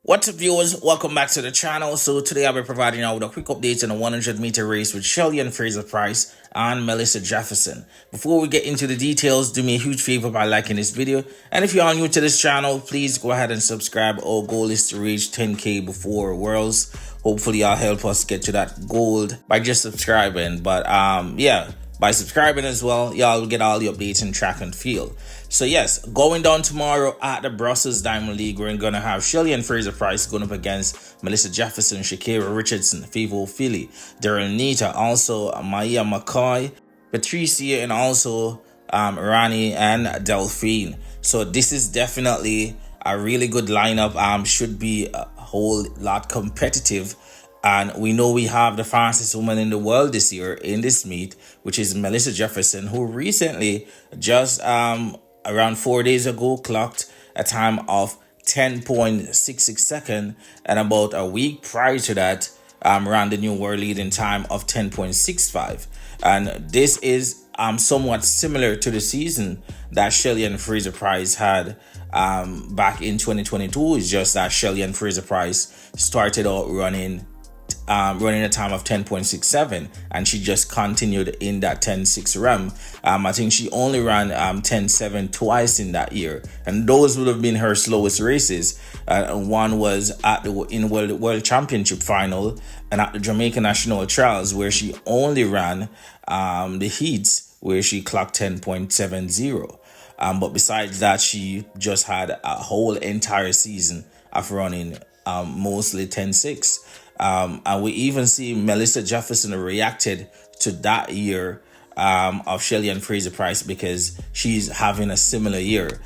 What's up, viewers? Welcome back to the channel. So today I'll be providing you with a quick update on the 100-meter race with Shelly-Ann Fraser Pryce and Melissa Jefferson. Before we get into the details, do me a huge favor by liking this video. And if you are new to this channel, please go ahead and subscribe. Our goal is to reach 10K before Worlds. Hopefully y'all help us get to that goal by just subscribing. But yeah, by subscribing as well, y'all will get all the updates in track and field. So yes, going down tomorrow at the Brussels Diamond League, we're going to have Shelly-Ann Fraser Pryce going up against Melissa Jefferson, Shakira Richardson, Favour Philly, Darren Nita, also Maya McCoy, Patricia, and also Rani and Delphine. So this is definitely a really good lineup. Should be a whole lot competitive. And we know we have the fastest woman in the world this year in this meet, which is Melissa Jefferson, who recently just around 4 days ago clocked a time of 10.66 seconds, and about a week prior to that ran the new world leading time of 10.65. And this is somewhat similar to the season that Shelly-Ann Fraser Pryce had back in 2022. It's just that Shelly-Ann Fraser Pryce started out running a time of 10.67, and she just continued in that 10.6 realm. I think she only ran 10.7 twice in that year, and those would have been her slowest races. One was at the World Championship final and at the Jamaica National Trials, where she only ran the heats, where she clocked 10.70. But besides that, she just had a whole entire season of running mostly 10.6. And we even see Melissa Jefferson reacted to that year of Shelly-Ann Fraser Pryce, because she's having a similar year.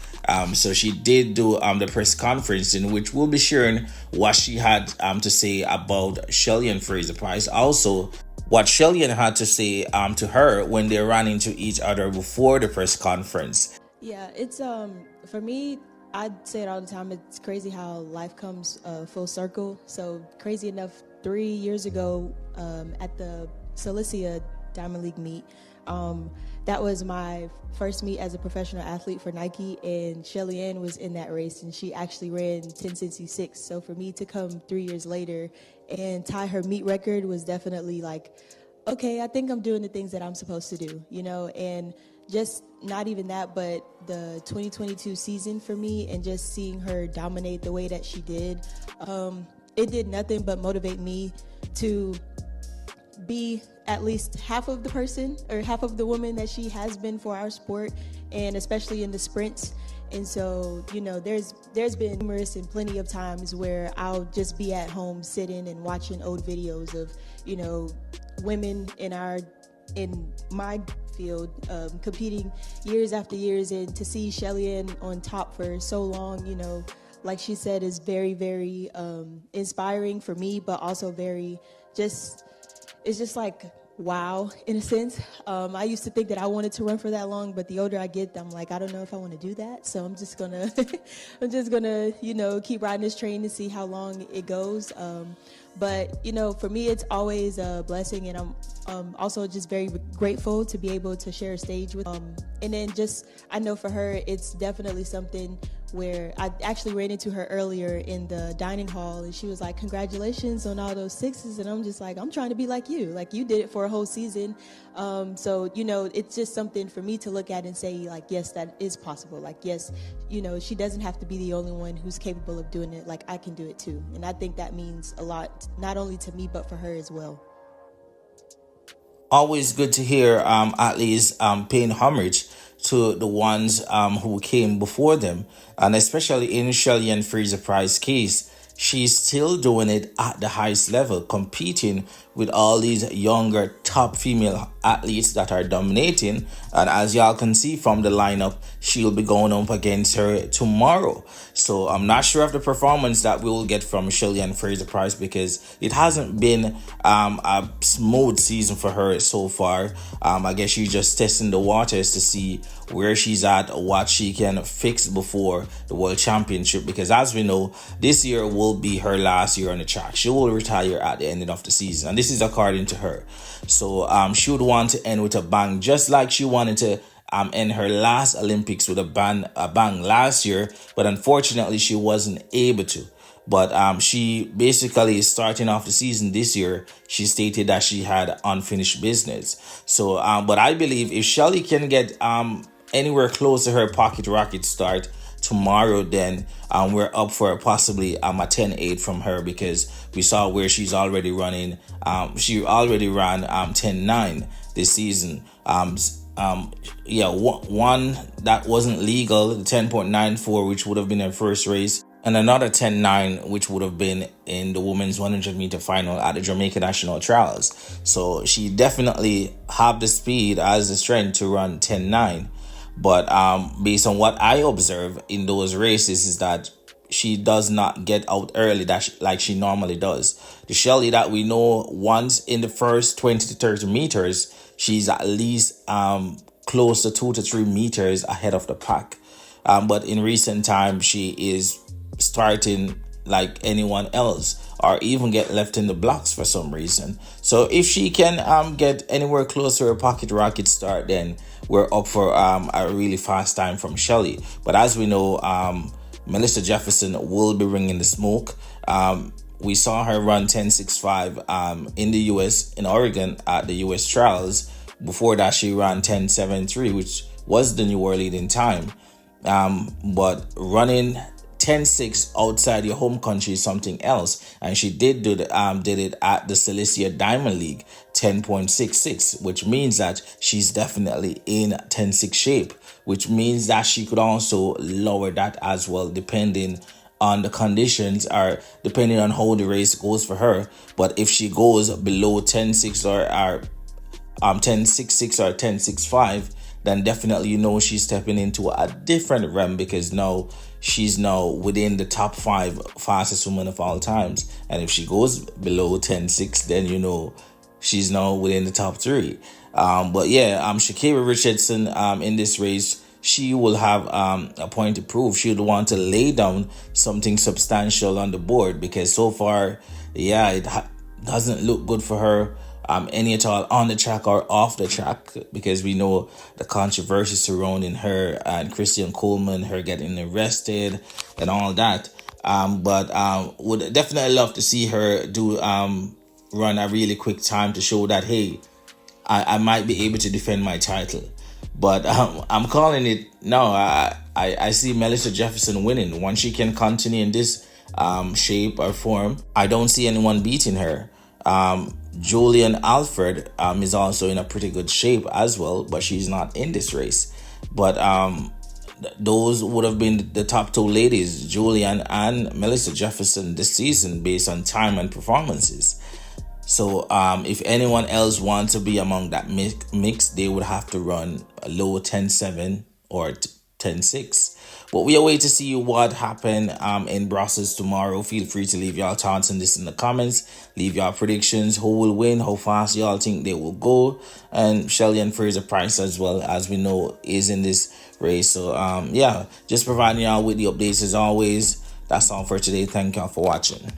So she did do the press conference in which we'll be sharing what she had to say about Shelly-Ann Fraser Pryce. Also, what Shelly-Ann had to say to her when they ran into each other before the press conference. Yeah, it's for me, I say it all the time. It's crazy how life comes full circle. So crazy enough, 3 years ago at the Shelly Diamond League meet, that was my first meet as a professional athlete for Nike, and Shelly-Ann was in that race, and she actually ran 10.66. So for me to come 3 years later and tie her meet record was definitely like, okay, I think I'm doing the things that I'm supposed to do, you know. And just not even that, but the 2022 season for me, and just seeing her dominate the way that she did, it did nothing but motivate me to be at least half of the person or half of the woman that she has been for our sport, and especially in the sprints. And so, you know, there's been numerous and plenty of times where I'll just be at home sitting and watching old videos of, you know, women in my field competing years after years, and to see Shelly-Ann on top for so long, you know, like she said, is very, very inspiring for me, but also very it's just like, wow, in a sense. I used to think that I wanted to run for that long, but the older I get, I'm like, I don't know if I want to do that. So I'm just gonna, you know, keep riding this train to see how long it goes. But, you know, for me, it's always a blessing, and I'm also just very grateful to be able to share a stage with. And then just, I know for her, it's definitely something where I actually ran into her earlier in the dining hall, and she was like, congratulations on all those sixes. And I'm just like, I'm trying to be like you did it for a whole season. So, you know, it's just something for me to look at and say, like, yes, that is possible. Like, yes, you know, she doesn't have to be the only one who's capable of doing it. Like, I can do it too. And I think that means a lot, not only to me, but for her as well. Always good to hear at least paying homage to the ones who came before them, and especially in Shelly-Ann Fraser Pryce's case, she's still doing it at the highest level, competing with all these younger top female athletes that are dominating. And as y'all can see from the lineup, she'll be going up against her tomorrow. So I'm not sure of the performance that we will get from Shelly-Ann Fraser Pryce, because it hasn't been a smooth season for her so far. I guess she's just testing the waters to see where she's at, what she can fix before the World Championship, because as we know, this year will be her last year on the track. She will retire at the end of the season, and this is according to her. So she would want to end with a bang, just like she wanted to end her last Olympics with a bang last year, but unfortunately she wasn't able to. But she basically is starting off the season this year. She stated that she had unfinished business. So, but I believe if Shelly can get anywhere close to her pocket rocket start tomorrow, then we're up for possibly a 10-8 from her, because we saw where she's already running. She already ran 10-9 this season. One that wasn't legal, the 10.94, which would have been her first race, and another 10-9, which would have been in the women's 100-meter final at the Jamaica National Trials. So she definitely have the speed, has the strength to run 10-9. But based on what I observe in those races is that she does not get out early like she normally does. The Shelly that we know, once in the first 20 to 30 meters, she's at least close to 2 to 3 meters ahead of the pack. But in recent times, she is starting like anyone else, or even get left in the blocks for some reason. So if she can get anywhere close to her pocket rocket start, then we're up for a really fast time from Shelly. But as we know, Melissa Jefferson will be bringing the smoke. We saw her run 10.65 in the US, in Oregon, at the US trials. Before that, she ran 10.73, which was the new world leading time. But running 10.6 outside your home country is something else, and she did it at the Cilicia Diamond League, 10.66, which means that she's definitely in 10.6 shape, which means that she could also lower that as well, depending on the conditions, or depending on how the race goes for her. But if she goes below 10.6 or 10.66 or 10.65, then definitely she's stepping into a different realm, because now she's within the top 5 fastest women of all times. And if she goes below 10.6, then she's now within the top 3. But yeah, Shakira Richardson in this race, she will have a point to prove. She would want to lay down something substantial on the board, because so far, it doesn't look good for her. Any at all on the track or off the track, because we know the controversy surrounding her and Christian Coleman, her getting arrested and all that. But would definitely love to see her do run a really quick time to show that, hey, I might be able to defend my title. But I'm calling it no. I see Melissa Jefferson winning. Once she can continue in this shape or form, I don't see anyone beating her. Julian Alfred is also in a pretty good shape as well, but she's not in this race. But those would have been the top 2 ladies, Julian and Melissa Jefferson, this season, based on time and performances. So if anyone else wants to be among that mix, they would have to run a low 10.7 or 10.6. But we await to see what happened in Brussels tomorrow. Feel free to leave your thoughts on this in the comments. Leave your predictions. Who will win? How fast y'all think they will go? And Shelly-Ann Fraser Pryce, as well, as we know, is in this race. So just providing y'all with the updates as always. That's all for today. Thank y'all for watching.